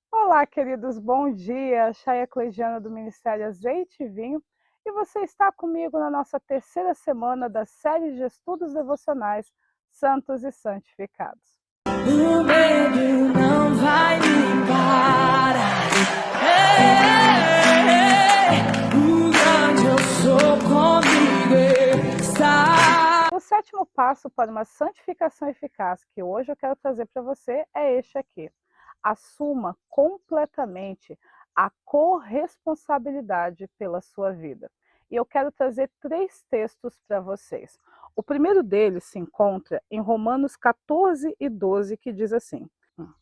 Olá, queridos, bom dia. Chay Eclesiana do Ministério Azeite e Vinho. E você está comigo na nossa terceira semana da série de estudos devocionais Santos e Santificados. O medo não vai me parar. O grande eu sou comigo está. O sétimo passo para uma santificação eficaz que hoje eu quero trazer para você é este aqui. Assuma completamente a corresponsabilidade pela sua vida. E eu quero trazer 3 textos para vocês. O primeiro deles se encontra em Romanos 14 e 12, que diz assim: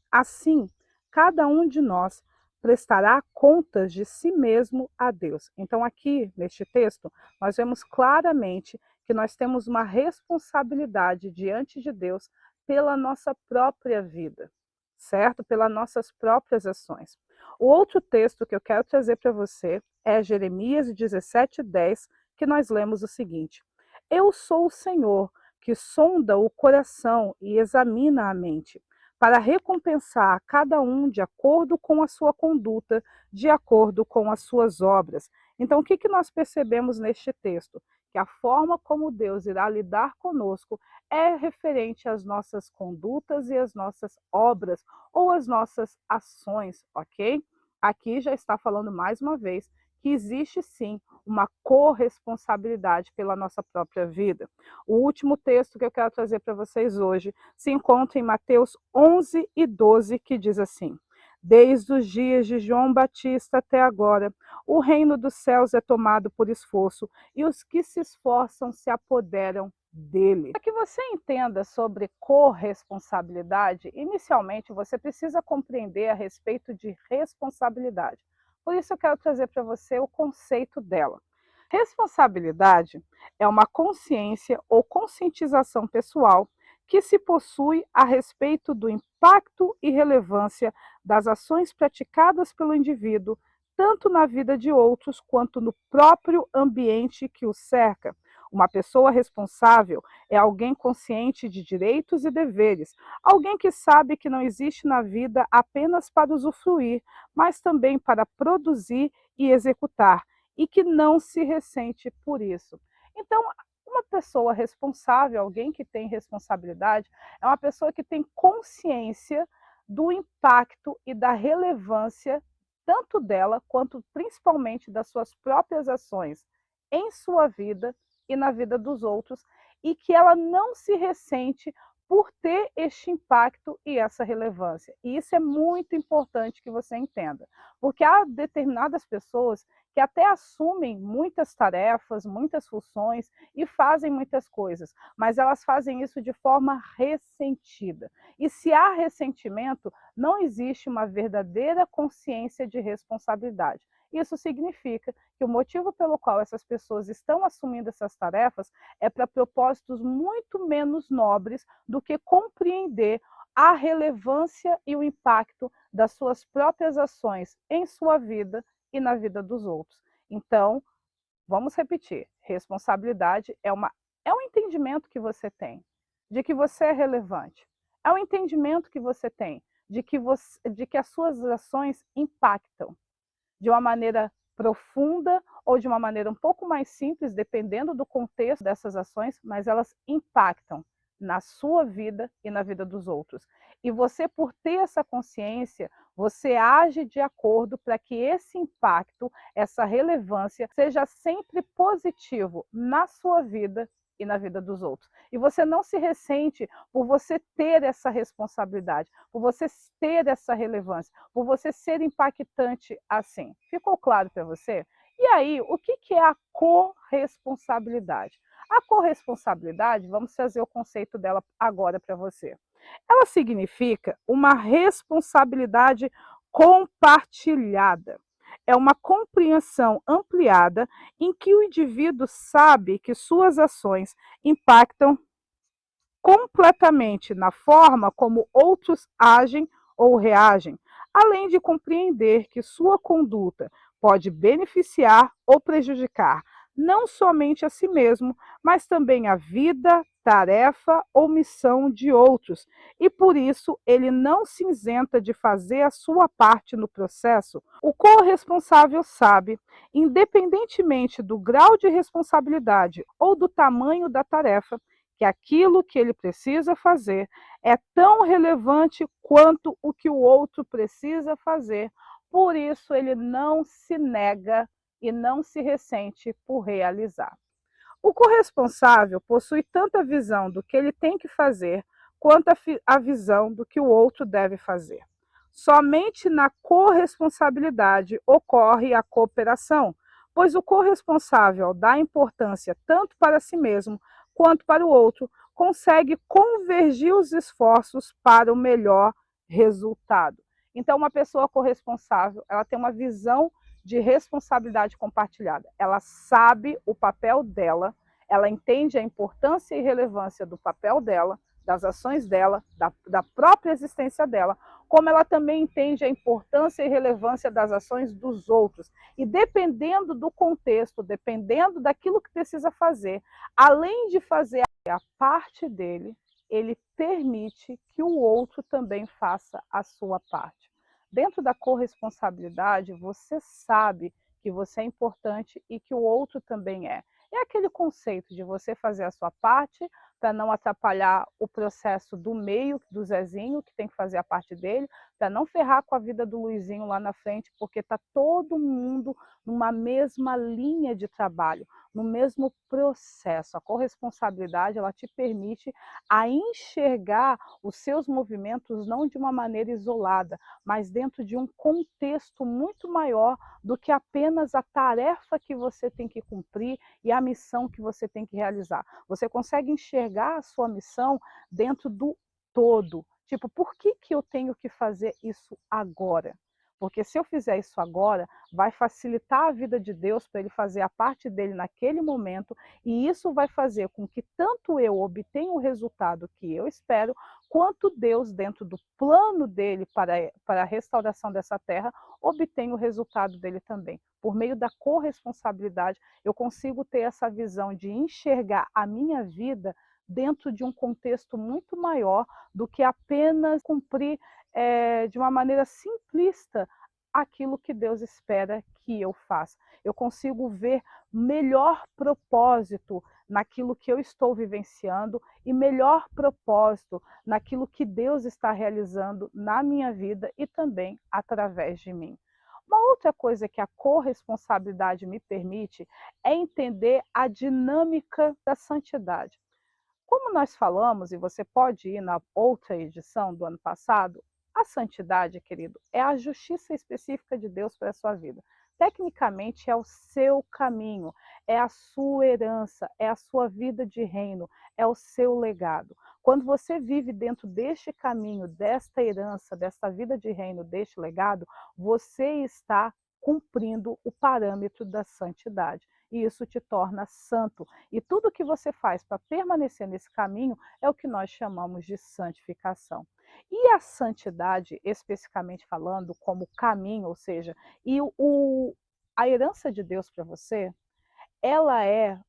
Assim, cada um de nós prestará contas de si mesmo a Deus. Então, aqui neste texto, nós vemos claramente que nós temos uma responsabilidade diante de Deus pela nossa própria vida, certo? Pelas nossas próprias ações. O outro texto que eu quero trazer para você é Jeremias 17:10, que nós lemos o seguinte: Eu sou o Senhor que sonda o coração e examina a mente, para recompensar a cada um de acordo com a sua conduta, de acordo com as suas obras. Então, o que nós percebemos neste texto? Que a forma como Deus irá lidar conosco é referente às nossas condutas e às nossas obras ou às nossas ações, ok? Aqui já está falando mais uma vez que existe sim uma corresponsabilidade pela nossa própria vida. O último texto que eu quero trazer para vocês hoje se encontra em Mateus 11 e 12, que diz assim: Desde os dias de João Batista até agora, o reino dos céus é tomado por esforço, e os que se esforçam se apoderam dele. Para que você entenda sobre corresponsabilidade, inicialmente você precisa compreender a respeito de responsabilidade. Por isso eu quero trazer para você o conceito dela. Responsabilidade é uma consciência ou conscientização pessoal que se possui a respeito do impacto e relevância das ações praticadas pelo indivíduo, tanto na vida de outros quanto no próprio ambiente que o cerca. Uma pessoa responsável é alguém consciente de direitos e deveres, alguém que sabe que não existe na vida apenas para usufruir, mas também para produzir e executar, e que não se ressente por isso. Então, uma pessoa responsável, alguém que tem responsabilidade, é uma pessoa que tem consciência do impacto e da relevância tanto dela quanto principalmente das suas próprias ações em sua vida e na vida dos outros, e que ela não se ressente por ter este impacto e essa relevância. E isso é muito importante que você entenda, porque há determinadas pessoas que até assumem muitas tarefas, muitas funções e fazem muitas coisas, mas elas fazem isso de forma ressentida. E se há ressentimento, não existe uma verdadeira consciência de responsabilidade. Isso significa que o motivo pelo qual essas pessoas estão assumindo essas tarefas é para propósitos muito menos nobres do que compreender a relevância e o impacto das suas próprias ações em sua vida e na vida dos outros. Então, vamos repetir: responsabilidade é um entendimento que você tem de que você é relevante, é um entendimento que você tem de que as suas ações impactam de uma maneira profunda ou de uma maneira um pouco mais simples, dependendo do contexto dessas ações, mas elas impactam na sua vida e na vida dos outros. E você, por ter essa consciência, você age de acordo para que esse impacto, essa relevância, seja sempre positivo na sua vida e na vida dos outros. E você não se ressente por você ter essa responsabilidade, por você ter essa relevância, por você ser impactante assim. Ficou claro para você? E aí, o que é a corresponsabilidade? A corresponsabilidade, vamos trazer o conceito dela agora para você. Ela significa uma responsabilidade compartilhada. É uma compreensão ampliada em que o indivíduo sabe que suas ações impactam completamente na forma como outros agem ou reagem, além de compreender que sua conduta pode beneficiar ou prejudicar não somente a si mesmo, mas também a vida, tarefa ou missão de outros. E por isso ele não se isenta de fazer a sua parte no processo. O corresponsável sabe, independentemente do grau de responsabilidade ou do tamanho da tarefa, que aquilo que ele precisa fazer é tão relevante quanto o que o outro precisa fazer. Por isso ele não se nega e não se ressente por realizar. O corresponsável possui tanta visão do que ele tem que fazer, quanto a visão do que o outro deve fazer. Somente na corresponsabilidade ocorre a cooperação, pois o corresponsável dá importância tanto para si mesmo quanto para o outro, consegue convergir os esforços para o melhor resultado. Então, uma pessoa corresponsável, ela tem uma visão de responsabilidade compartilhada. Ela sabe o papel dela, ela entende a importância e relevância do papel dela, das ações dela, da própria existência dela, como ela também entende a importância e relevância das ações dos outros. E dependendo do contexto, dependendo daquilo que precisa fazer, além de fazer a parte dele, ele permite que o outro também faça a sua parte. Dentro da corresponsabilidade, você sabe que você é importante e que o outro também é. É aquele conceito de você fazer a sua parte para não atrapalhar o processo do meio, do Zezinho, que tem que fazer a parte dele, para não ferrar com a vida do Luizinho lá na frente, porque está todo mundo numa mesma linha de trabalho, no mesmo processo. A corresponsabilidade, ela te permite a enxergar os seus movimentos não de uma maneira isolada, mas dentro de um contexto muito maior do que apenas a tarefa que você tem que cumprir e a missão que você tem que realizar. Você consegue enxergar a sua missão dentro do todo. Tipo, por que eu tenho que fazer isso agora? Porque se eu fizer isso agora, vai facilitar a vida de Deus para ele fazer a parte dele naquele momento, e isso vai fazer com que tanto eu obtenha o resultado que eu espero, quanto Deus, dentro do plano dele para a restauração dessa terra, obtenha o resultado dele também. Por meio da corresponsabilidade, eu consigo ter essa visão de enxergar a minha vida dentro de um contexto muito maior do que apenas cumprir de uma maneira simplista aquilo que Deus espera que eu faça. Eu consigo ver melhor propósito naquilo que eu estou vivenciando e melhor propósito naquilo que Deus está realizando na minha vida e também através de mim. Uma outra coisa que a corresponsabilidade me permite é entender a dinâmica da santidade. Como nós falamos, e você pode ir na outra edição do ano passado, a santidade, querido, é a justiça específica de Deus para a sua vida. Tecnicamente, é o seu caminho, é a sua herança, é a sua vida de reino, é o seu legado. Quando você vive dentro deste caminho, desta herança, desta vida de reino, deste legado, você está cumprindo o parâmetro da santidade. E isso te torna santo. E tudo que você faz para permanecer nesse caminho é o que nós chamamos de santificação. E a santidade, especificamente falando, como caminho, ou seja, a herança de Deus para você, ela é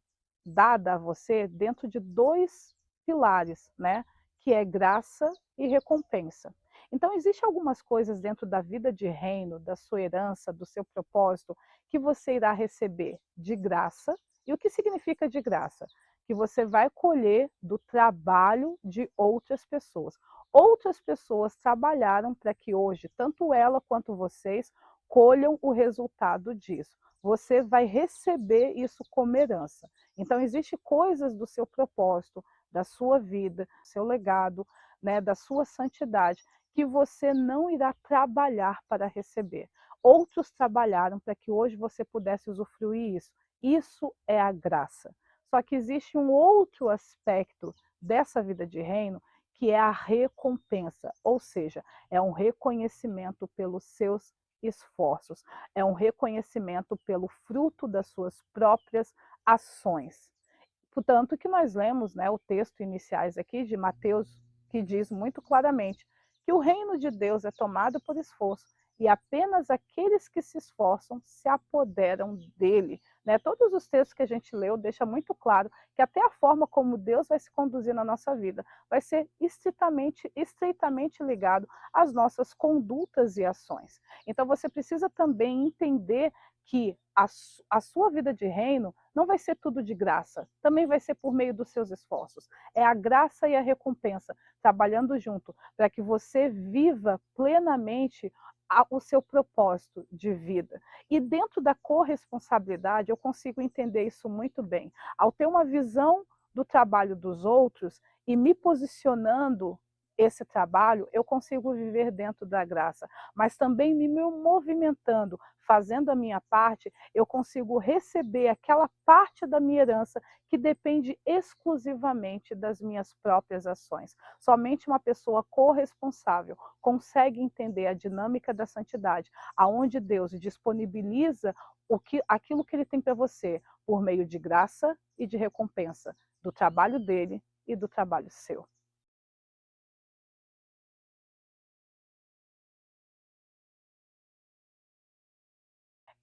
dada a você dentro de dois pilares, né? Que é graça e recompensa. Então, existem algumas coisas dentro da vida de reino, da sua herança, do seu propósito, que você irá receber de graça. E o que significa de graça? Que você vai colher do trabalho de outras pessoas. Outras pessoas trabalharam para que hoje, tanto ela quanto vocês, colham o resultado disso. Você vai receber isso como herança. Então, existem coisas do seu propósito, da sua vida, do seu legado, né, da sua santidade, que você não irá trabalhar para receber. Outros trabalharam para que hoje você pudesse usufruir isso. Isso é a graça. Só que existe um outro aspecto dessa vida de reino, que é a recompensa, ou seja, é um reconhecimento pelos seus esforços, é um reconhecimento pelo fruto das suas próprias ações. Portanto, que nós lemos, né, o texto iniciais aqui de Mateus, que diz muito claramente que o reino de Deus é tomado por esforço e apenas aqueles que se esforçam se apoderam dele. né? Todos os textos que a gente leu deixam muito claro que até a forma como Deus vai se conduzir na nossa vida vai ser estreitamente ligado às nossas condutas e ações. Então você precisa também entender que a sua vida de reino não vai ser tudo de graça, também vai ser por meio dos seus esforços. É a graça e a recompensa trabalhando junto para que você viva plenamente o seu propósito de vida. E dentro da corresponsabilidade, eu consigo entender isso muito bem. Ao ter uma visão do trabalho dos outros e me posicionando esse trabalho, eu consigo viver dentro da graça, mas também me movimentando, fazendo a minha parte, eu consigo receber aquela parte da minha herança que depende exclusivamente das minhas próprias ações. Somente uma pessoa corresponsável consegue entender a dinâmica da santidade, aonde Deus disponibiliza aquilo que ele tem para você por meio de graça e de recompensa, do trabalho dele e do trabalho seu.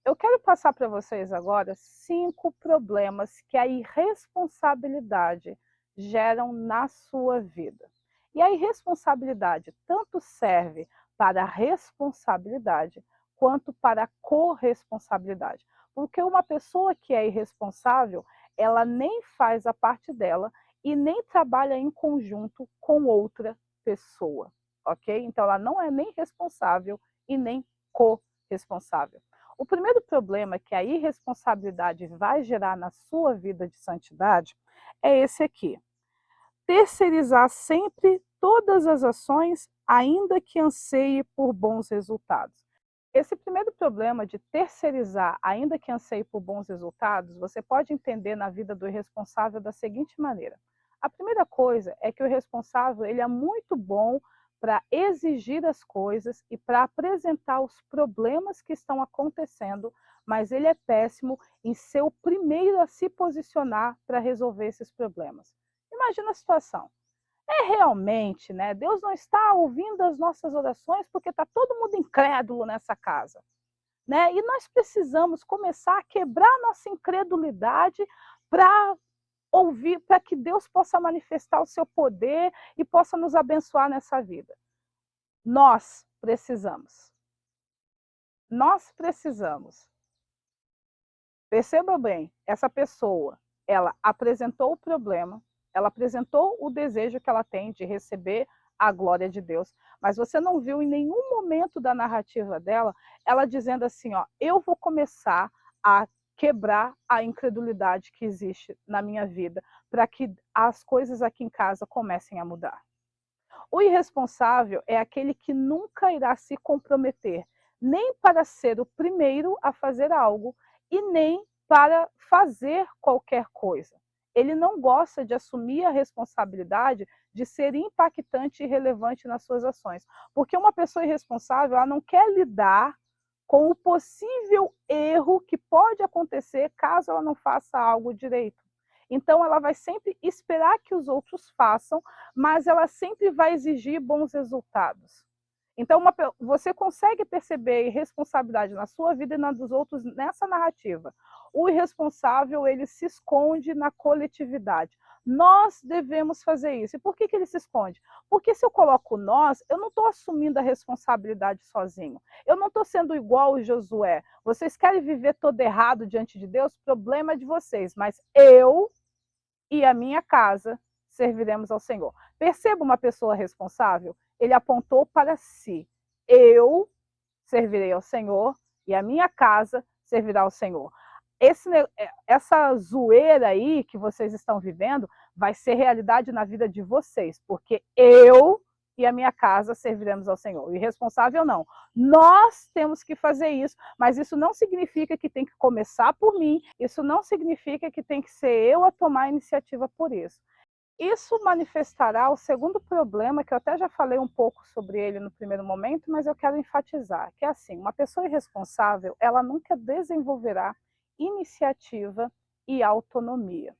Eu quero passar para vocês agora 5 problemas que a irresponsabilidade geram na sua vida. E a irresponsabilidade tanto serve para a responsabilidade quanto para a corresponsabilidade. Porque uma pessoa que é irresponsável, ela nem faz a parte dela e nem trabalha em conjunto com outra pessoa, ok? Então ela não é nem responsável e nem corresponsável. O primeiro problema que a irresponsabilidade vai gerar na sua vida de santidade é esse aqui: terceirizar sempre todas as ações, ainda que anseie por bons resultados. Esse primeiro problema de terceirizar, ainda que anseie por bons resultados, você pode entender na vida do irresponsável da seguinte maneira. A primeira coisa é que o irresponsável ele é muito bom para exigir as coisas e para apresentar os problemas que estão acontecendo, mas ele é péssimo em ser o primeiro a se posicionar para resolver esses problemas. Imagina a situação. É realmente, né? Deus não está ouvindo as nossas orações porque está todo mundo incrédulo nessa casa, né? E nós precisamos começar a quebrar nossa incredulidade para ouvir, para que Deus possa manifestar o seu poder e possa nos abençoar nessa vida. Nós precisamos. Nós precisamos. Perceba bem, essa pessoa, ela apresentou o problema, ela apresentou o desejo que ela tem de receber a glória de Deus, mas você não viu em nenhum momento da narrativa dela, ela dizendo assim, ó, eu vou começar a quebrar a incredulidade que existe na minha vida, para que as coisas aqui em casa comecem a mudar. O irresponsável é aquele que nunca irá se comprometer, nem para ser o primeiro a fazer algo e nem para fazer qualquer coisa. Ele não gosta de assumir a responsabilidade de ser impactante e relevante nas suas ações. Porque uma pessoa irresponsável, ela não quer lidar com o possível erro que pode acontecer caso ela não faça algo direito. Então, ela vai sempre esperar que os outros façam, mas ela sempre vai exigir bons resultados. Então, você consegue perceber a irresponsabilidade na sua vida e na dos outros nessa narrativa. O irresponsável, ele se esconde na coletividade. Nós devemos fazer isso. E por que ele se esconde? Porque se eu coloco nós, eu não estou assumindo a responsabilidade sozinho. Eu não estou sendo igual o Josué. Vocês querem viver todo errado diante de Deus? Problema é de vocês. Mas eu e a minha casa serviremos ao Senhor. Perceba uma pessoa responsável? Ele apontou para si. Eu servirei ao Senhor e a minha casa servirá ao Senhor. Essa zoeira aí que vocês estão vivendo vai ser realidade na vida de vocês, porque eu e a minha casa serviremos ao Senhor. O irresponsável não. Nós temos que fazer isso, mas isso não significa que tem que começar por mim, isso não significa que tem que ser eu a tomar a iniciativa por isso. Isso manifestará o segundo problema, que eu até já falei um pouco sobre ele no primeiro momento, mas eu quero enfatizar, que é assim, uma pessoa irresponsável, ela nunca desenvolverá iniciativa e autonomia.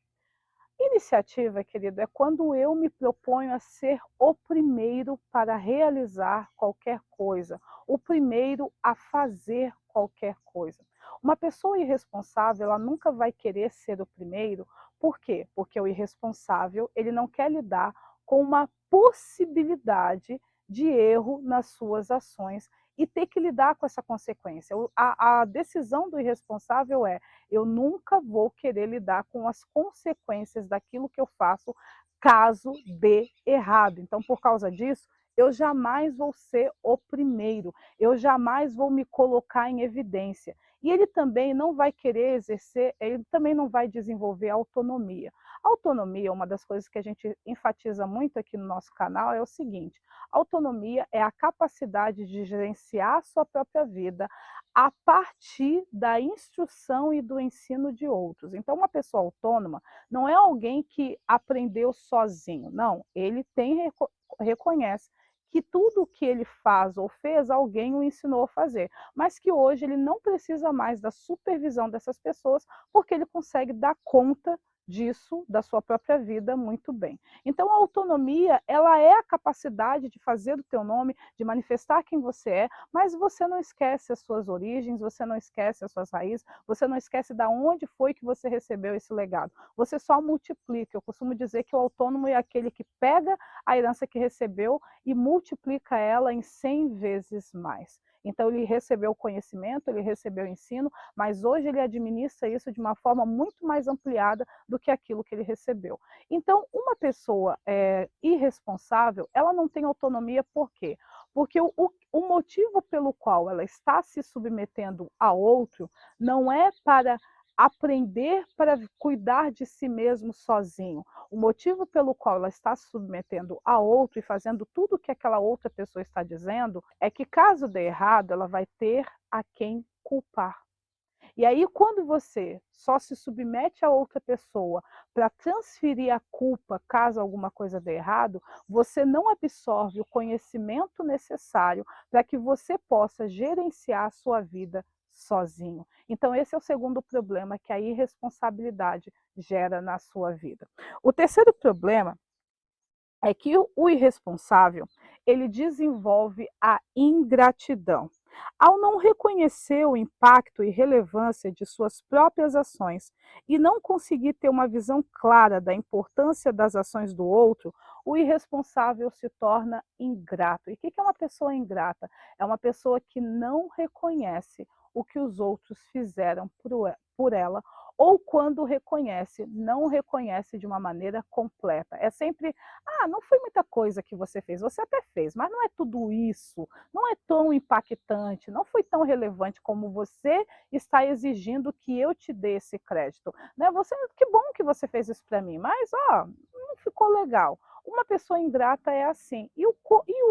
Iniciativa, querido, é quando eu me proponho a ser o primeiro para realizar qualquer coisa, o primeiro a fazer qualquer coisa. Uma pessoa irresponsável, ela nunca vai querer ser o primeiro. Por quê? Porque o irresponsável, ele não quer lidar com uma possibilidade de erro nas suas ações e ter que lidar com essa consequência. A decisão do irresponsável é: eu nunca vou querer lidar com as consequências daquilo que eu faço caso dê errado. Então, por causa disso, eu jamais vou ser o primeiro, eu jamais vou me colocar em evidência. E ele também não vai querer exercer, ele também não vai desenvolver autonomia. Autonomia, uma das coisas que a gente enfatiza muito aqui no nosso canal é o seguinte: autonomia é a capacidade de gerenciar a sua própria vida a partir da instrução e do ensino de outros. Então, uma pessoa autônoma não é alguém que aprendeu sozinho, não, ele reconhece que tudo o que ele faz ou fez, alguém o ensinou a fazer, mas que hoje ele não precisa mais da supervisão dessas pessoas, porque ele consegue dar conta disso, da sua própria vida, muito bem. Então, a autonomia, ela é a capacidade de fazer o teu nome, de manifestar quem você é, mas você não esquece as suas origens, você não esquece as suas raízes, você não esquece de onde foi que você recebeu esse legado. Você só multiplica. Eu costumo dizer que o autônomo é aquele que pega a herança que recebeu e multiplica ela em 100 vezes mais. Então, ele recebeu o conhecimento, ele recebeu o ensino, mas hoje ele administra isso de uma forma muito mais ampliada do que aquilo que ele recebeu. Então, uma pessoa irresponsável, ela não tem autonomia por quê? Porque o motivo pelo qual ela está se submetendo a outro não é para aprender para cuidar de si mesmo sozinho. O motivo pelo qual ela está se submetendo a outro e fazendo tudo o que aquela outra pessoa está dizendo é que, caso dê errado, ela vai ter a quem culpar. E aí, quando você só se submete a outra pessoa para transferir a culpa caso alguma coisa dê errado, você não absorve o conhecimento necessário para que você possa gerenciar a sua vida sozinho. Então, esse é o segundo problema que a irresponsabilidade gera na sua vida. O terceiro problema é que o irresponsável, ele desenvolve a ingratidão. Ao não reconhecer o impacto e relevância de suas próprias ações e não conseguir ter uma visão clara da importância das ações do outro, o irresponsável se torna ingrato. E o que é uma pessoa ingrata? É uma pessoa que não reconhece o que os outros fizeram por ela, ou quando reconhece, não reconhece de uma maneira completa. É sempre: não foi muita coisa que você fez, você até fez, mas não é tudo isso, não é tão impactante, não foi tão relevante como você está exigindo que eu te dê esse crédito. Né? Que bom que você fez isso para mim, mas não ficou legal. Uma pessoa ingrata é assim. E o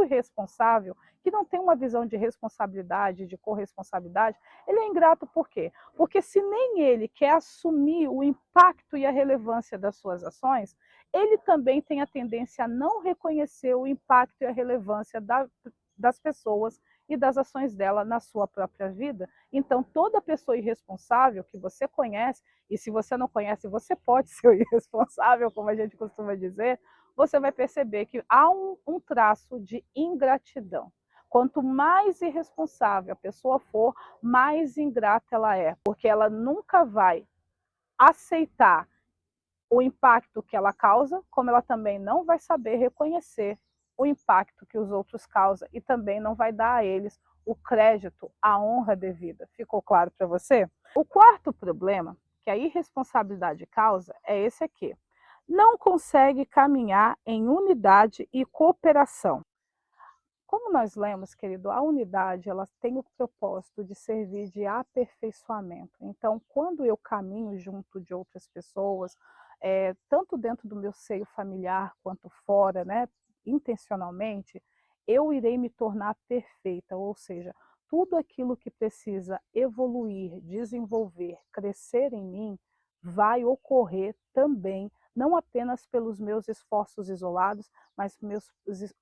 irresponsável, que não tem uma visão de responsabilidade, de corresponsabilidade, ele é ingrato por quê? Porque se nem ele quer assumir o impacto e a relevância das suas ações, ele também tem a tendência a não reconhecer o impacto e a relevância das pessoas e das ações dela na sua própria vida. Então, toda pessoa irresponsável que você conhece, e se você não conhece, você pode ser o irresponsável, como a gente costuma dizer, você vai perceber que há um traço de ingratidão. Quanto mais irresponsável a pessoa for, mais ingrata ela é, porque ela nunca vai aceitar o impacto que ela causa, como ela também não vai saber reconhecer o impacto que os outros causam e também não vai dar a eles o crédito, a honra devida. Ficou claro para você? O quarto problema que a irresponsabilidade causa é esse aqui: não consegue caminhar em unidade e cooperação. Como nós lemos, querido, a unidade ela tem o propósito de servir de aperfeiçoamento. Então, quando eu caminho junto de outras pessoas, tanto dentro do meu seio familiar quanto fora, né, intencionalmente, eu irei me tornar perfeita, ou seja, tudo aquilo que precisa evoluir, desenvolver, crescer em mim, vai ocorrer também, não apenas pelos meus esforços isolados, mas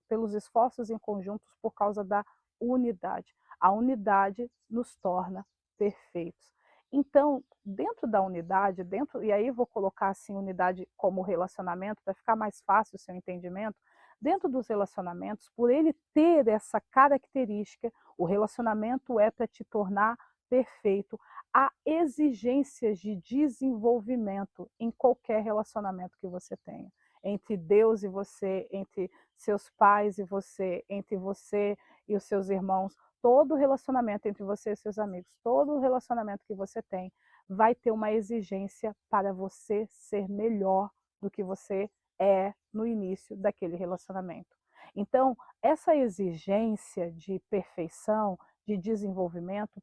pelos esforços em conjuntos por causa da unidade. A unidade nos torna perfeitos. Então, dentro da unidade, e aí vou colocar assim unidade como relacionamento, para ficar mais fácil o seu entendimento, dentro dos relacionamentos, por ele ter essa característica, o relacionamento é para te tornar perfeito, há exigências de desenvolvimento em qualquer relacionamento que você tenha. Entre Deus e você, entre seus pais e você, entre você e os seus irmãos, todo relacionamento entre você e seus amigos, todo relacionamento que você tem, vai ter uma exigência para você ser melhor do que você é no início daquele relacionamento. Então, essa exigência de perfeição, de desenvolvimento,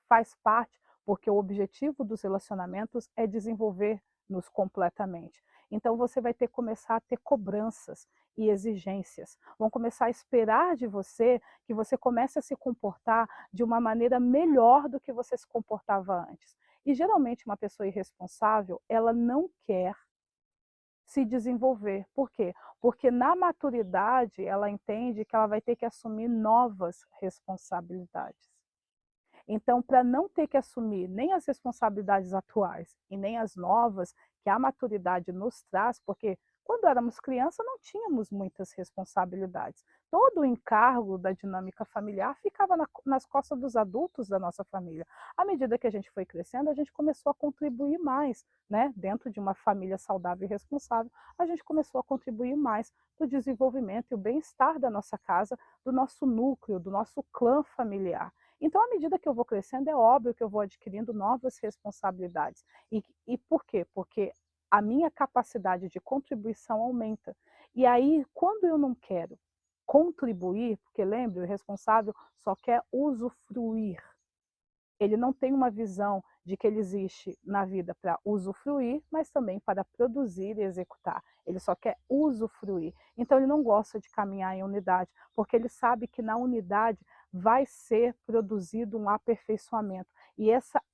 faz parte, porque o objetivo dos relacionamentos é desenvolver-nos completamente. Então, você vai ter que começar a ter cobranças e exigências. Vão começar a esperar de você que você comece a se comportar de uma maneira melhor do que você se comportava antes. E geralmente uma pessoa irresponsável, ela não quer se desenvolver. Por quê? Porque na maturidade ela entende que ela vai ter que assumir novas responsabilidades. Então, para não ter que assumir nem as responsabilidades atuais e nem as novas que a maturidade nos traz, porque quando éramos crianças não tínhamos muitas responsabilidades. Todo o encargo da dinâmica familiar ficava nas costas dos adultos da nossa família. À medida que a gente foi crescendo, a gente começou a contribuir mais, né? Dentro de uma família saudável e responsável, a gente começou a contribuir mais para o desenvolvimento e o bem-estar da nossa casa, do nosso núcleo, do nosso clã familiar. Então, à medida que eu vou crescendo, é óbvio que eu vou adquirindo novas responsabilidades. E por quê? Porque a minha capacidade de contribuição aumenta. E aí, quando eu não quero contribuir, porque lembre, o responsável só quer usufruir. Ele não tem uma visão de que ele existe na vida para usufruir, mas também para produzir e executar. Ele só quer usufruir. Então, ele não gosta de caminhar em unidade, porque ele sabe que na unidade vai ser produzido um aperfeiçoamento. E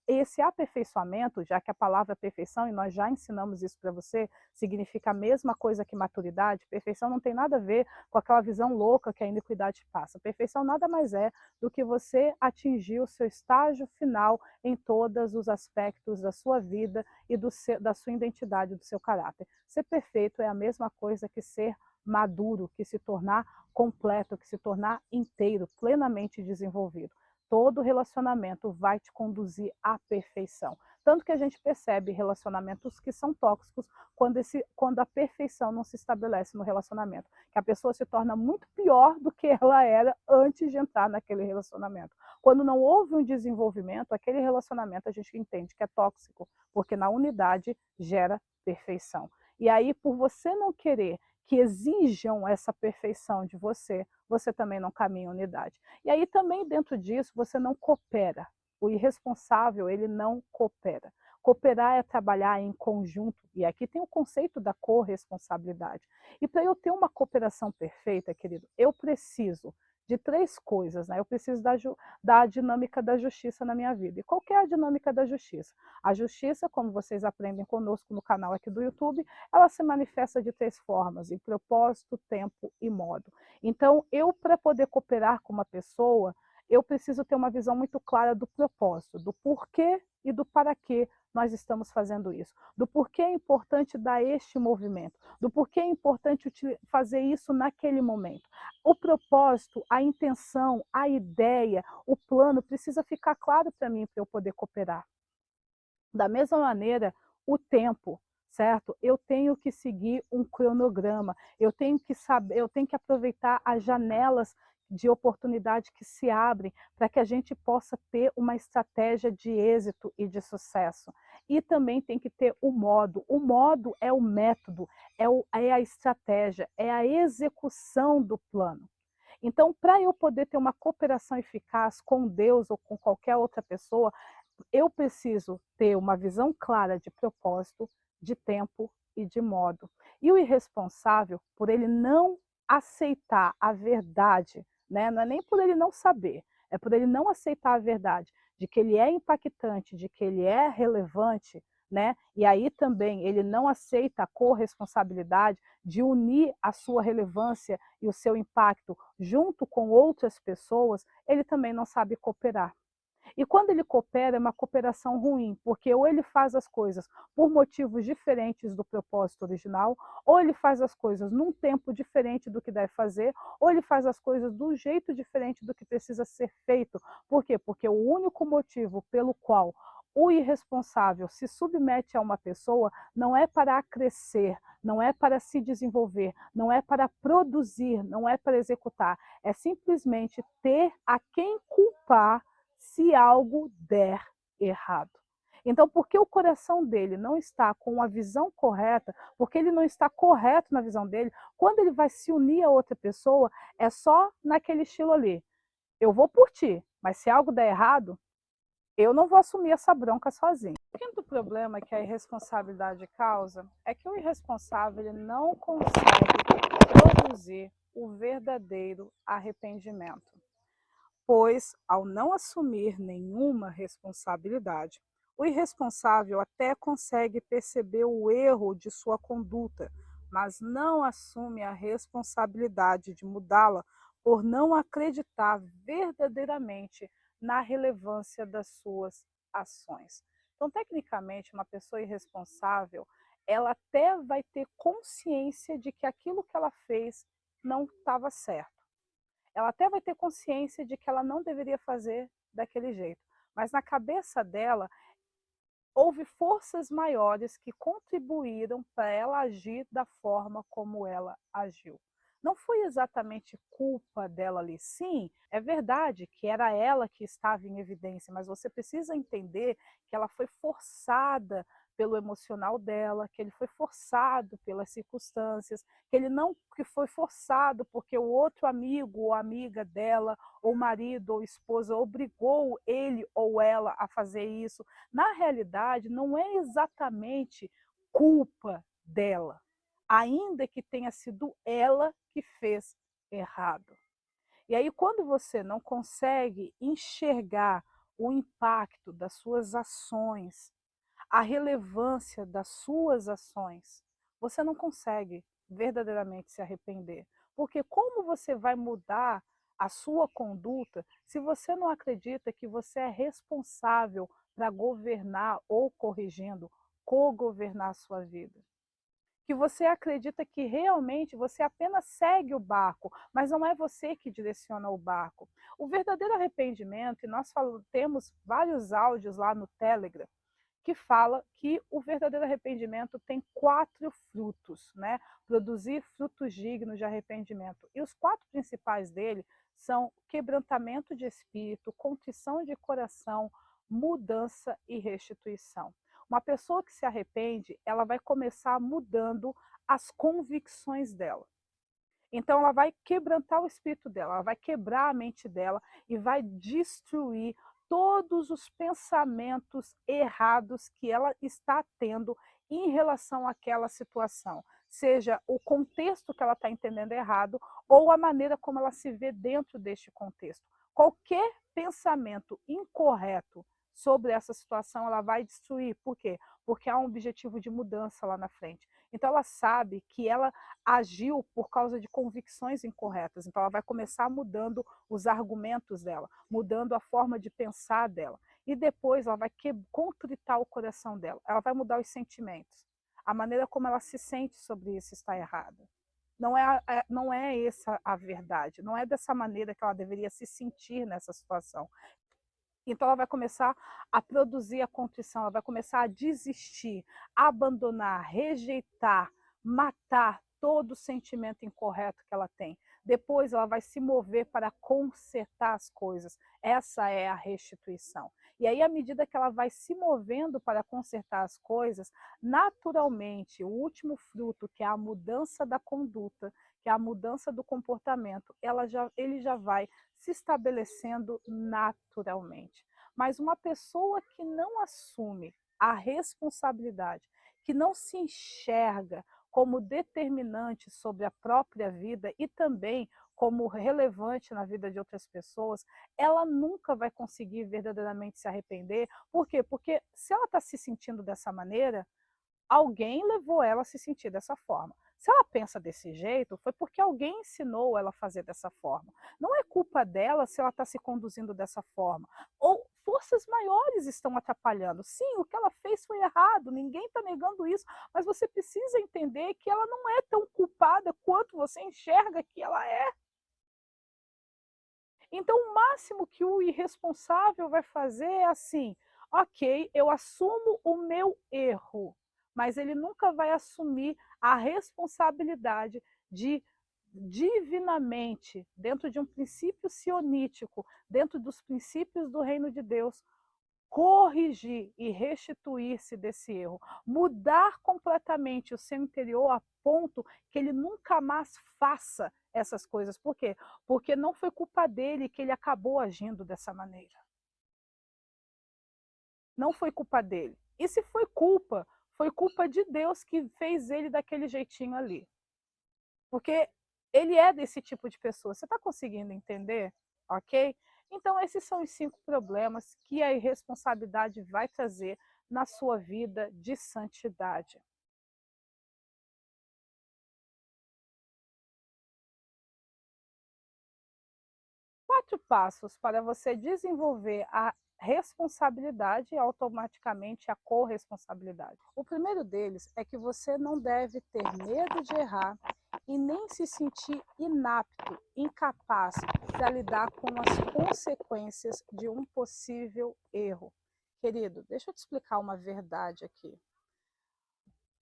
esse aperfeiçoamento, já que a palavra perfeição, e nós já ensinamos isso para você, significa a mesma coisa que maturidade. Perfeição não tem nada a ver com aquela visão louca que a iniquidade passa. Perfeição nada mais é do que você atingir o seu estágio final em todos os aspectos da sua vida e da sua identidade, do seu caráter. Ser perfeito é a mesma coisa que ser maduro, que se tornar completo, que se tornar inteiro, plenamente desenvolvido. Todo relacionamento vai te conduzir à perfeição. Tanto que a gente percebe relacionamentos que são tóxicos quando a perfeição não se estabelece no relacionamento. Que a pessoa se torna muito pior do que ela era antes de entrar naquele relacionamento. Quando não houve um desenvolvimento, aquele relacionamento a gente entende que é tóxico, porque na unidade gera perfeição. E aí, por você não querer que exijam essa perfeição de você, você também não caminha em unidade. E aí também dentro disso você não coopera. O irresponsável, ele não coopera. Cooperar é trabalhar em conjunto, e aqui tem o conceito da corresponsabilidade. E para eu ter uma cooperação perfeita, querido, eu preciso de 3 coisas, né? Eu preciso da dinâmica da justiça na minha vida. E qual que é a dinâmica da justiça? A justiça, como vocês aprendem conosco no canal aqui do YouTube, ela se manifesta de 3 formas, em propósito, tempo e modo. Então, eu, para poder cooperar com uma pessoa, eu preciso ter uma visão muito clara do propósito, do porquê e do para quê nós estamos fazendo isso, do porquê é importante dar este movimento, do porquê é importante fazer isso naquele momento. O propósito, a intenção, a ideia, o plano precisa ficar claro para mim para eu poder cooperar. Da mesma maneira, o tempo, certo? Eu tenho que seguir um cronograma, eu tenho que saber, eu tenho que aproveitar as janelas de oportunidade que se abrem para que a gente possa ter uma estratégia de êxito e de sucesso. E também tem que ter o modo. O modo é o método, é a estratégia, é a execução do plano. Então, para eu poder ter uma cooperação eficaz com Deus ou com qualquer outra pessoa, eu preciso ter uma visão clara de propósito, de tempo e de modo. E o irresponsável, por ele não aceitar a verdade, né? Não é nem por ele não saber, é por ele não aceitar a verdade de que ele é impactante, de que ele é relevante, né? E aí também ele não aceita a corresponsabilidade de unir a sua relevância e o seu impacto junto com outras pessoas, ele também não sabe cooperar. E quando ele coopera, é uma cooperação ruim, porque ou ele faz as coisas por motivos diferentes do propósito original, ou ele faz as coisas num tempo diferente do que deve fazer, ou ele faz as coisas do jeito diferente do que precisa ser feito. Por quê? Porque o único motivo pelo qual o irresponsável se submete a uma pessoa não é para crescer, não é para se desenvolver, não é para produzir, não é para executar, é simplesmente ter a quem culpar se algo der errado. Então, porque o coração dele não está com a visão correta, porque ele não está correto na visão dele, quando ele vai se unir a outra pessoa, é só naquele estilo ali. Eu vou por ti, mas se algo der errado, eu não vou assumir essa bronca sozinho. O quinto problema que a irresponsabilidade causa é que o irresponsável ele não consegue produzir o verdadeiro arrependimento, pois, ao não assumir nenhuma responsabilidade, o irresponsável até consegue perceber o erro de sua conduta, mas não assume a responsabilidade de mudá-la por não acreditar verdadeiramente na relevância das suas ações. Então, tecnicamente, uma pessoa irresponsável, ela até vai ter consciência de que aquilo que ela fez não estava certo. Ela até vai ter consciência de que ela não deveria fazer daquele jeito. Mas na cabeça dela, houve forças maiores que contribuíram para ela agir da forma como ela agiu. Não foi exatamente culpa dela ali. Sim, é verdade que era ela que estava em evidência, mas você precisa entender que ela foi forçada pelo emocional dela, que ele foi forçado pelas circunstâncias, que ele não que foi forçado porque o outro amigo ou amiga dela, ou marido ou esposa obrigou ele ou ela a fazer isso. Na realidade, não é exatamente culpa dela, ainda que tenha sido ela que fez errado. E aí, quando você não consegue enxergar o impacto das suas ações, a relevância das suas ações, você não consegue verdadeiramente se arrepender. Porque como você vai mudar a sua conduta se você não acredita que você é responsável para governar ou corrigindo, co-governar a sua vida? Que você acredita que realmente você apenas segue o barco, mas não é você que direciona o barco. O verdadeiro arrependimento, e nós temos vários áudios lá no Telegram, que fala que o verdadeiro arrependimento tem 4 frutos, né? Produzir frutos dignos de arrependimento. E os 4 principais dele são quebrantamento de espírito, contrição de coração, mudança e restituição. Uma pessoa que se arrepende, ela vai começar mudando as convicções dela. Então, ela vai quebrantar o espírito dela, ela vai quebrar a mente dela e vai destruir todos os pensamentos errados que ela está tendo em relação àquela situação, seja o contexto que ela está entendendo errado ou a maneira como ela se vê dentro deste contexto. Qualquer pensamento incorreto sobre essa situação, ela vai destruir. Por quê? Porque há um objetivo de mudança lá na frente. Então, ela sabe que ela agiu por causa de convicções incorretas. Então, ela vai começar mudando os argumentos dela, mudando a forma de pensar dela. E depois ela vai contritar o coração dela. Ela vai mudar os sentimentos. A maneira como ela se sente sobre isso está errada. Não é essa a verdade. Não é dessa maneira que ela deveria se sentir nessa situação. Então, ela vai começar a produzir a contrição, ela vai começar a desistir, abandonar, rejeitar, matar todo o sentimento incorreto que ela tem. Depois, ela vai se mover para consertar as coisas. Essa é a restituição. E aí, à medida que ela vai se movendo para consertar as coisas, naturalmente, o último fruto, que é a mudança da conduta, que é a mudança do comportamento, ele já vai se estabelecendo naturalmente. Mas uma pessoa que não assume a responsabilidade, que não se enxerga como determinante sobre a própria vida e também como relevante na vida de outras pessoas, ela nunca vai conseguir verdadeiramente se arrepender. Por quê? Porque se ela está se sentindo dessa maneira, alguém levou ela a se sentir dessa forma. Se ela pensa desse jeito, foi porque alguém ensinou ela a fazer dessa forma. Não é culpa dela se ela está se conduzindo dessa forma. Ou forças maiores estão atrapalhando. Sim, o que ela fez foi errado, ninguém está negando isso, mas você precisa entender que ela não é tão culpada quanto você enxerga que ela é. Então, o máximo que o irresponsável vai fazer é assim: ok, eu assumo o meu erro, mas ele nunca vai assumir a responsabilidade de divinamente, dentro de um princípio sionítico, dentro dos princípios do reino de Deus, corrigir e restituir-se desse erro, mudar completamente o seu interior a ponto que ele nunca mais faça essas coisas. Por quê? Porque não foi culpa dele que ele acabou agindo dessa maneira. Não foi culpa dele. E se foi culpa de Deus que fez ele daquele jeitinho ali. Porque ele é desse tipo de pessoa. Você está conseguindo entender? Ok? Então, esses são os 5 problemas que a irresponsabilidade vai trazer na sua vida de santidade. 4 passos para você desenvolver a responsabilidade e automaticamente a corresponsabilidade. O primeiro deles é que você não deve ter medo de errar e nem se sentir inapto, incapaz para lidar com as consequências de um possível erro. Querido, deixa eu te explicar uma verdade aqui.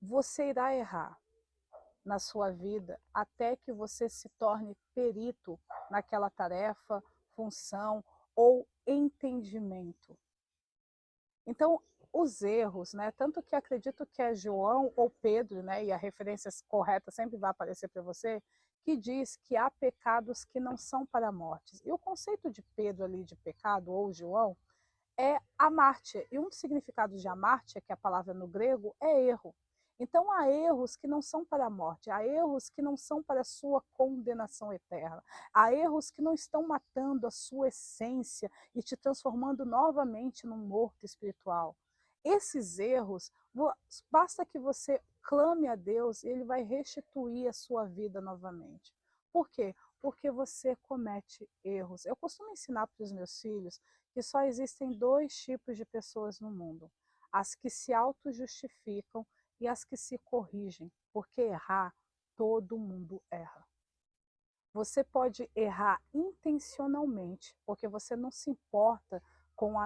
Você irá errar na sua vida até que você se torne perito naquela tarefa, função ou entendimento. Então, os erros, né, tanto que acredito que é João ou Pedro, né, e a referência correta sempre vai aparecer para você, que diz que há pecados que não são para a morte. E o conceito de Pedro ali de pecado, ou João, é amártia. E um dos significados de amártia, que é a palavra no grego, é erro. Então há erros que não são para a morte, há erros que não são para a sua condenação eterna, há erros que não estão matando a sua essência e te transformando novamente num morto espiritual. Esses erros, basta que você clame a Deus e Ele vai restituir a sua vida novamente. Por quê? Porque você comete erros. Eu costumo ensinar para os meus filhos que só existem 2 tipos de pessoas no mundo: as que se auto-justificam e as que se corrigem, porque errar, todo mundo erra. Você pode errar intencionalmente, porque você não se importa com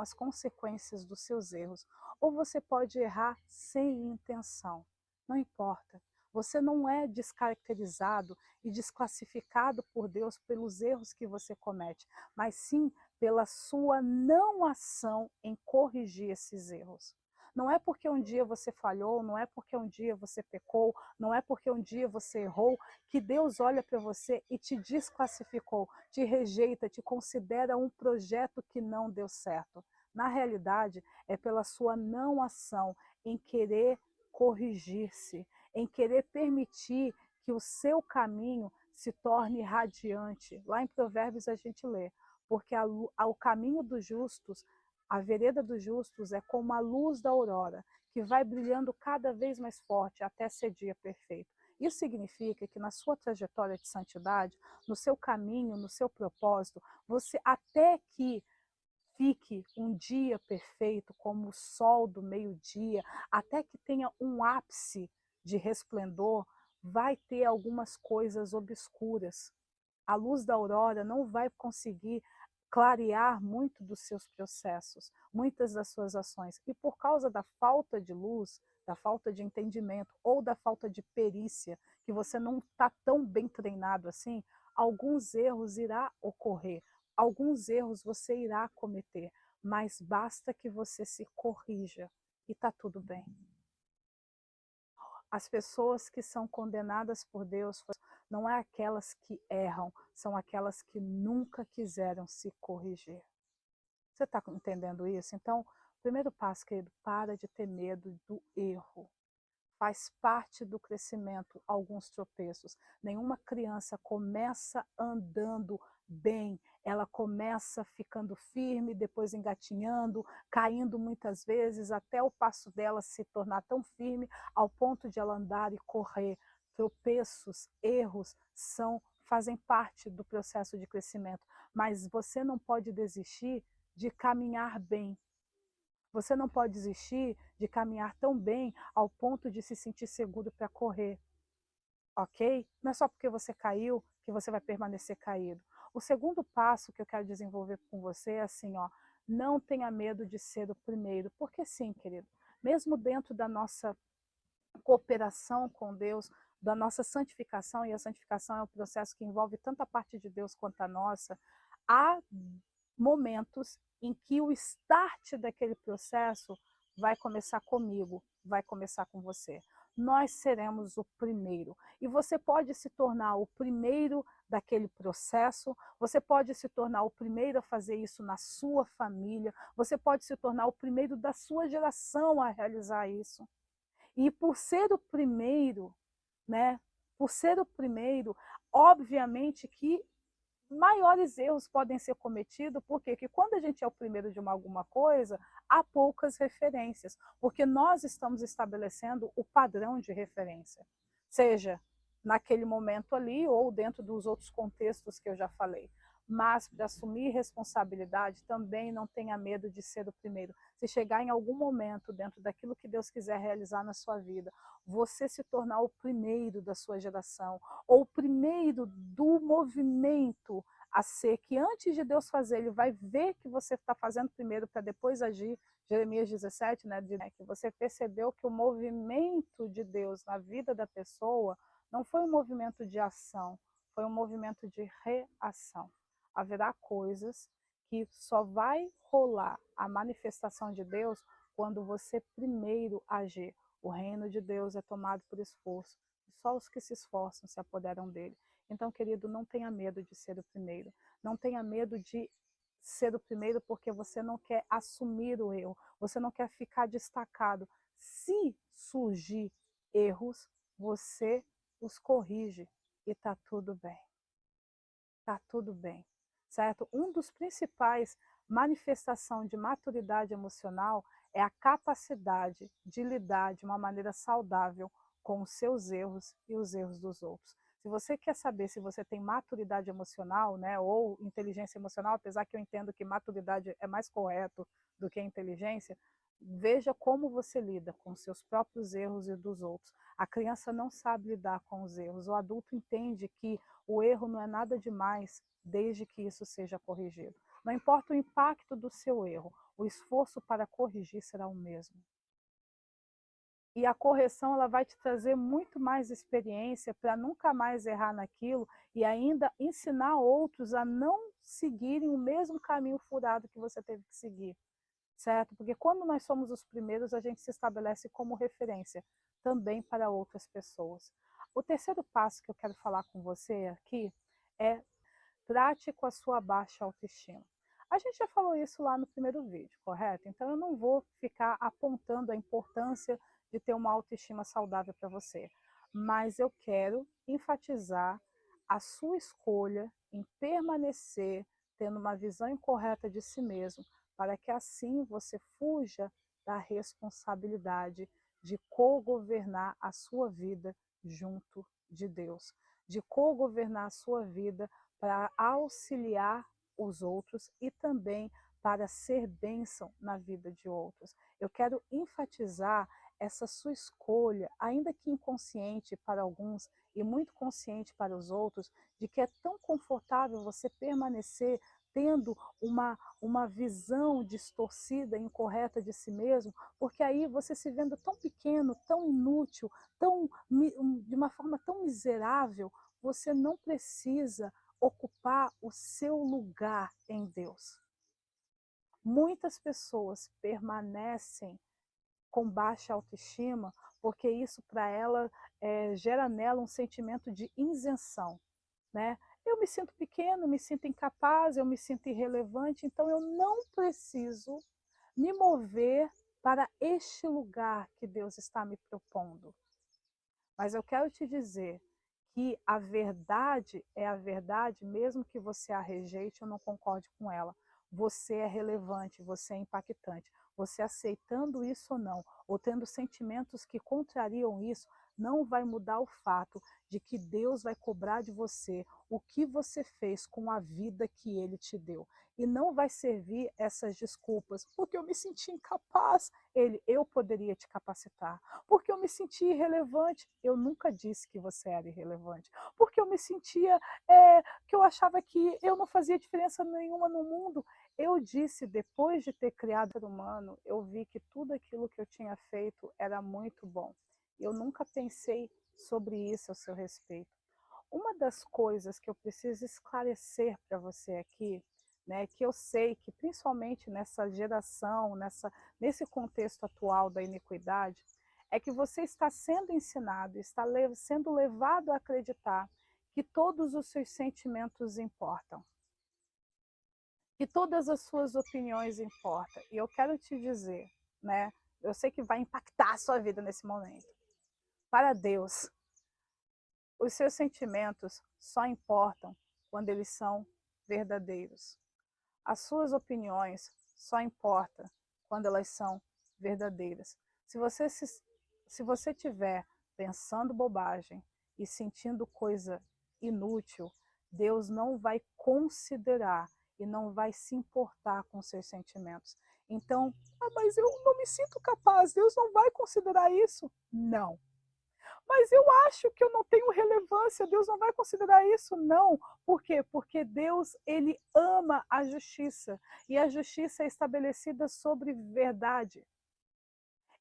as consequências dos seus erros, ou você pode errar sem intenção, não importa. Você não é descaracterizado e desclassificado por Deus pelos erros que você comete, mas sim pela sua não ação em corrigir esses erros. Não é porque um dia você falhou, não é porque um dia você pecou, não é porque um dia você errou, que Deus olha para você e te desclassificou, te rejeita, te considera um projeto que não deu certo. Na realidade, é pela sua não ação em querer corrigir-se, em querer permitir que o seu caminho se torne radiante. Lá em Provérbios a gente lê, porque o caminho dos justos, a vereda dos justos é como a luz da aurora, que vai brilhando cada vez mais forte até ser dia perfeito. Isso significa que na sua trajetória de santidade, no seu caminho, no seu propósito, você até que fique um dia perfeito, como o sol do meio-dia, até que tenha um ápice de resplendor, vai ter algumas coisas obscuras. A luz da aurora não vai conseguir clarear muito dos seus processos, muitas das suas ações. E por causa da falta de luz, da falta de entendimento ou da falta de perícia, que você não está tão bem treinado assim, alguns erros irá ocorrer, alguns erros você irá cometer, mas basta que você se corrija e está tudo bem. As pessoas que são condenadas por Deus não é aquelas que erram, são aquelas que nunca quiseram se corrigir. Você está entendendo isso? Então, primeiro passo, querido, para de ter medo do erro. Faz parte do crescimento alguns tropeços. Nenhuma criança começa andando bem, ela começa ficando firme, depois engatinhando, caindo muitas vezes, até o passo dela se tornar tão firme ao ponto de ela andar e correr. Tropeços, erros fazem parte do processo de crescimento, mas você não pode desistir de caminhar bem. Você não pode desistir de caminhar tão bem ao ponto de se sentir seguro para correr, ok? Não é só porque você caiu que você vai permanecer caído. O segundo passo que eu quero desenvolver com você é assim, ó, não tenha medo de ser o primeiro, porque sim, querido, mesmo dentro da nossa cooperação com Deus, da nossa santificação, e a santificação é um processo que envolve tanto a parte de Deus quanto a nossa, há momentos em que o start daquele processo vai começar comigo, vai começar com você. Nós seremos o primeiro. E você pode se tornar o primeiro daquele processo, você pode se tornar o primeiro a fazer isso na sua família, você pode se tornar o primeiro da sua geração a realizar isso. E por ser o primeiro, né? Por ser o primeiro, obviamente que maiores erros podem ser cometidos, porque que quando a gente é o primeiro de alguma coisa, há poucas referências, porque nós estamos estabelecendo o padrão de referência, seja naquele momento ali ou dentro dos outros contextos que eu já falei. Mas para assumir responsabilidade, também não tenha medo de ser o primeiro. Se chegar em algum momento dentro daquilo que Deus quiser realizar na sua vida, você se tornar o primeiro da sua geração, ou o primeiro do movimento a ser, que antes de Deus fazer, ele vai ver que você está fazendo primeiro para depois agir. Jeremias 17, né, que você percebeu que o movimento de Deus na vida da pessoa não foi um movimento de ação, foi um movimento de reação. Haverá coisas que só vai rolar a manifestação de Deus quando você primeiro agir. O reino de Deus é tomado por esforço, e só os que se esforçam se apoderam dele. Então, querido, não tenha medo de ser o primeiro. Não tenha medo de ser o primeiro porque você não quer assumir o erro, você não quer ficar destacado. Se surgir erros, você os corrige e está tudo bem. Está tudo bem, certo? Um dos principais manifestações de maturidade emocional é a capacidade de lidar de uma maneira saudável com os seus erros e os erros dos outros. Se você quer saber se você tem maturidade emocional, né, ou inteligência emocional, apesar que eu entendo que maturidade é mais correto do que inteligência, veja como você lida com os seus próprios erros e dos outros. A criança não sabe lidar com os erros, o adulto entende que o erro não é nada demais, desde que isso seja corrigido. Não importa o impacto do seu erro, o esforço para corrigir será o mesmo. E a correção ela vai te trazer muito mais experiência para nunca mais errar naquilo e ainda ensinar outros a não seguirem o mesmo caminho furado que você teve que seguir, certo? Porque quando nós somos os primeiros, a gente se estabelece como referência também para outras pessoas. O terceiro passo que eu quero falar com você aqui é trate com a sua baixa autoestima. A gente já falou isso lá no primeiro vídeo, correto? Então eu não vou ficar apontando a importância de ter uma autoestima saudável para você, mas eu quero enfatizar a sua escolha em permanecer tendo uma visão incorreta de si mesmo, para que assim você fuja da responsabilidade de co-governar a sua vida junto de Deus, de co-governar a sua vida para auxiliar os outros e também para ser bênção na vida de outros. Eu quero enfatizar essa sua escolha, ainda que inconsciente para alguns e muito consciente para os outros, de que é tão confortável você permanecer tendo uma visão distorcida, incorreta de si mesmo, porque aí você se vendo tão pequeno, tão inútil, de uma forma tão miserável, você não precisa ocupar o seu lugar em Deus. Muitas pessoas permanecem com baixa autoestima porque isso para ela gera nela um sentimento de isenção, né? Eu me sinto pequeno, me sinto incapaz, eu me sinto irrelevante, então eu não preciso me mover para este lugar que Deus está me propondo. Mas eu quero te dizer que a verdade é a verdade, mesmo que você a rejeite ou não concorde com ela. Você é relevante, você é impactante. Você aceitando isso ou não, ou tendo sentimentos que contrariam isso, não vai mudar o fato de que Deus vai cobrar de você o que você fez com a vida que Ele te deu. E não vai servir essas desculpas, porque eu me senti incapaz. Eu poderia te capacitar. Porque eu me senti irrelevante. Eu nunca disse que você era irrelevante. Porque eu me sentia, que eu achava que eu não fazia diferença nenhuma no mundo. Eu disse, depois de ter criado o ser humano, eu vi que tudo aquilo que eu tinha feito era muito bom. Eu nunca pensei sobre isso a seu respeito. Uma das coisas que eu preciso esclarecer para você aqui, né, que eu sei que principalmente nessa geração, nesse contexto atual da iniquidade, é que você está sendo ensinado, está sendo levado a acreditar que todos os seus sentimentos importam, que todas as suas opiniões importam. E eu quero te dizer, né, eu sei que vai impactar a sua vida nesse momento. Para Deus, os seus sentimentos só importam quando eles são verdadeiros. As suas opiniões só importam quando elas são verdadeiras. Se você estiver pensando bobagem e sentindo coisa inútil, Deus não vai considerar e não vai se importar com seus sentimentos. Então, mas eu não me sinto capaz, Deus não vai considerar isso? Não. Mas eu acho que eu não tenho relevância, Deus não vai considerar isso? Não. Por quê? Porque Deus, ele ama a justiça, e a justiça é estabelecida sobre verdade.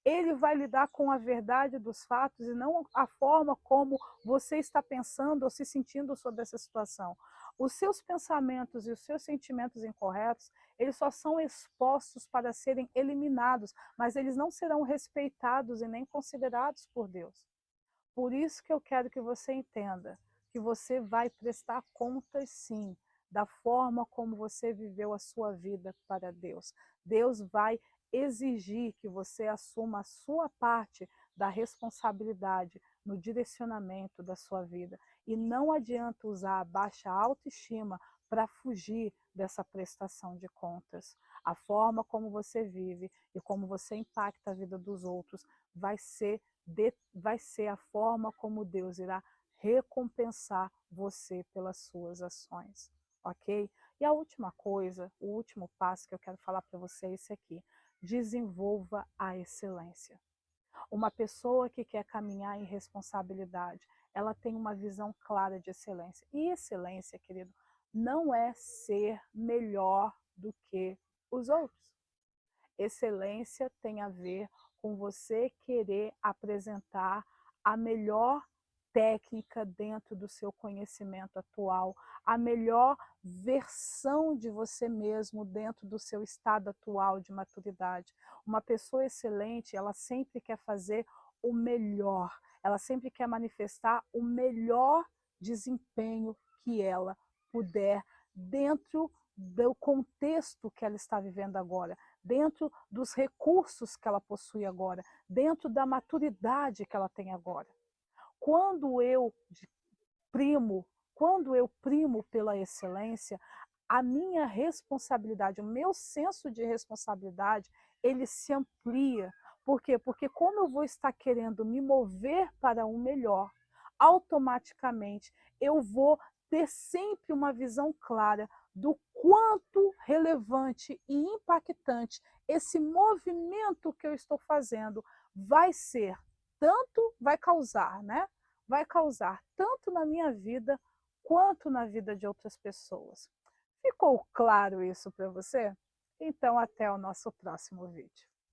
Ele vai lidar com a verdade dos fatos e não a forma como você está pensando ou se sentindo sobre essa situação. Os seus pensamentos e os seus sentimentos incorretos, eles só são expostos para serem eliminados, mas eles não serão respeitados e nem considerados por Deus. Por isso que eu quero que você entenda que você vai prestar contas, sim, da forma como você viveu a sua vida para Deus. Deus vai exigir que você assuma a sua parte da responsabilidade no direcionamento da sua vida. E não adianta usar a baixa autoestima para fugir dessa prestação de contas. A forma como você vive e como você impacta a vida dos outros vai ser a forma como Deus irá recompensar você pelas suas ações, ok? E a última coisa, o último passo que eu quero falar para você é esse aqui: desenvolva a excelência. Uma pessoa que quer caminhar em responsabilidade, ela tem uma visão clara de excelência. E excelência, querido, não é ser melhor do que os outros. Excelência tem a ver com você querer apresentar a melhor técnica dentro do seu conhecimento atual, a melhor versão de você mesmo dentro do seu estado atual de maturidade. Uma pessoa excelente, ela sempre quer fazer o melhor, ela sempre quer manifestar o melhor desempenho que ela puder dentro do contexto que ela está vivendo agora, dentro dos recursos que ela possui agora, dentro da maturidade que ela tem agora. Quando eu primo pela excelência, a minha responsabilidade, o meu senso de responsabilidade, ele se amplia. Por quê? Porque como eu vou estar querendo me mover para o melhor, automaticamente eu vou ter sempre uma visão clara do quanto relevante e impactante esse movimento que eu estou fazendo vai ser, vai causar, né? Vai causar tanto na minha vida quanto na vida de outras pessoas. Ficou claro isso para você? Então até o nosso próximo vídeo.